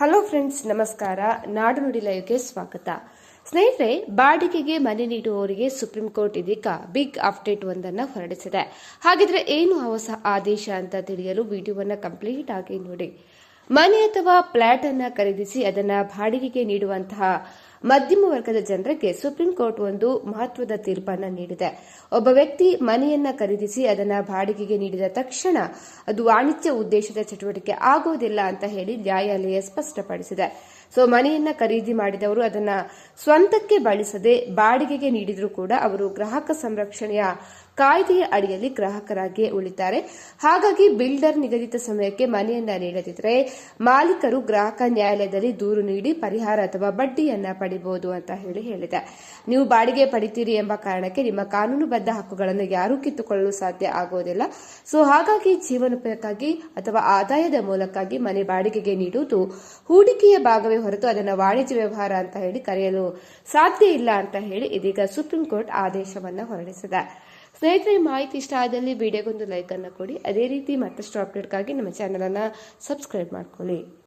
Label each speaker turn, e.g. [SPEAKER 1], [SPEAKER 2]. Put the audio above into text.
[SPEAKER 1] Hello friends, ನಮಸ್ಕಾರ. ನಾಡು ನುಡಿ ಲೈವ್ಗೆ ಸ್ವಾಗತ. ಸ್ನೇಹಿತರೆ, ಬಾಡಿಗೆಗೆ ಮನೆ ನೀಡುವವರಿಗೆ ಸುಪ್ರೀಂ ಕೋರ್ಟ್ ಇದೀಗ ಬಿಗ್ ಅಪ್ಡೇಟ್ ಒಂದನ್ನು ಹೊರಡಿಸಿದೆ. ಹಾಗಿದ್ರೆ ಏನು ಹೊಸ ಆದೇಶ ಅಂತ ತಿಳಿಯಲು ವಿಡಿಯೋವನ್ನು ಕಂಪ್ಲೀಟ್ ಆಗಿ ನೋಡಿ. ಮನೆ ಅಥವಾ ಫ್ಲಾಟ್ ಅನ್ನ ಖರೀದಿಸಿ ಅದನ್ನ ಬಾಡಿಗೆಗೆ ನೀಡುವಂತಹ ಮಧ್ಯಮ ವರ್ಗದ ಜನರಿಗೆ ಸುಪ್ರೀಂ ಕೋರ್ಟ್ ಒಂದು ಮಹತ್ವದ ತೀರ್ಪನ್ನು ನೀಡಿದೆ. ಒಬ್ಬ ವ್ಯಕ್ತಿ ಮನೆಯನ್ನ ಖರೀದಿಸಿ ಅದನ್ನ ಬಾಡಿಗೆಗೆ ನೀಡಿದ ತಕ್ಷಣ ಅದು ವಾಣಿಜ್ಯ ಉದ್ದೇಶದ ಚಟುವಟಿಕೆ ಆಗೋದಿಲ್ಲ ಅಂತ ಹೇಳಿ ನ್ಯಾಯಾಲಯ ಸ್ಪಷ್ಟಪಡಿಸಿದೆ. ಮನೆಯನ್ನ ಖರೀದಿ ಮಾಡಿದವರು ಅದನ್ನ ಸ್ವಂತಕ್ಕೆ ಬಳಸದೆ ಬಾಡಿಗೆಗೆ ನೀಡಿದ್ರೂ ಕೂಡ ಅವರು ಗ್ರಾಹಕ ಸಂರಕ್ಷಣೆಯ ಕಾಯ್ದೆಯ ಅಡಿಯಲ್ಲಿ ಗ್ರಾಹಕರಾಗಿ ಉಳಿತಾರೆ. ಹಾಗಾಗಿ ಬಿಲ್ಡರ್ ನಿಗದಿತ ಸಮಯಕ್ಕೆ ಮನೆಯನ್ನ ನೀಡದಿದ್ರೆ ಮಾಲೀಕರು ಗ್ರಾಹಕ ನ್ಯಾಯಾಲಯದಲ್ಲಿ ದೂರು ನೀಡಿ ಪರಿಹಾರ ಅಥವಾ ಬಡ್ಡಿಯನ್ನ ಪಡಿಬಹುದು ಅಂತ ಹೇಳಿದೆ. ನೀವು ಬಾಡಿಗೆ ಪಡಿತೀರಿ ಎಂಬ ಕಾರಣಕ್ಕೆ ನಿಮ್ಮ ಕಾನೂನುಬದ್ಧ ಹಕ್ಕುಗಳನ್ನು ಯಾರೂ ಕಿತ್ತುಕೊಳ್ಳಲು ಸಾಧ್ಯ ಆಗೋದಿಲ್ಲ. ಹಾಗಾಗಿ ಜೀವನೋಪಾಯಕ್ಕಾಗಿ ಅಥವಾ ಆದಾಯದ ಮೂಲಕ್ಕಾಗಿ ಮನೆ ಬಾಡಿಗೆಗೆ ನೀಡುವುದು ಹೂಡಿಕೆಯ ಭಾಗವೇ ಹೊರತು ಅದನ್ನು ವಾಣಿಜ್ಯ ವ್ಯವಹಾರ ಅಂತ ಹೇಳಿ ಕರೆಯಲು ಸಾಧ್ಯ ಇಲ್ಲ ಅಂತ ಹೇಳಿ ಇದೀಗ ಸುಪ್ರೀಂ ಕೋರ್ಟ್ ಆದೇಶವನ್ನು ಹೊರಡಿಸಿದೆ. ಸ್ನೇಹಿತರೆ, ಮಾಹಿತಿ ಇಷ್ಟ ಆದಲ್ಲಿ ವಿಡಿಯೋಗೊಂದು ಲೈಕ್ ಅನ್ನು ಕೊಡಿ. ಅದೇ ರೀತಿ ಮತ್ತಷ್ಟು ಅಪ್ಡೇಟ್ಗಾಗಿ ನಮ್ಮ ಚಾನೆಲ್ ಅನ್ನು ಸಬ್ಸ್ಕ್ರೈಬ್ ಮಾಡ್ಕೊಳ್ಳಿ.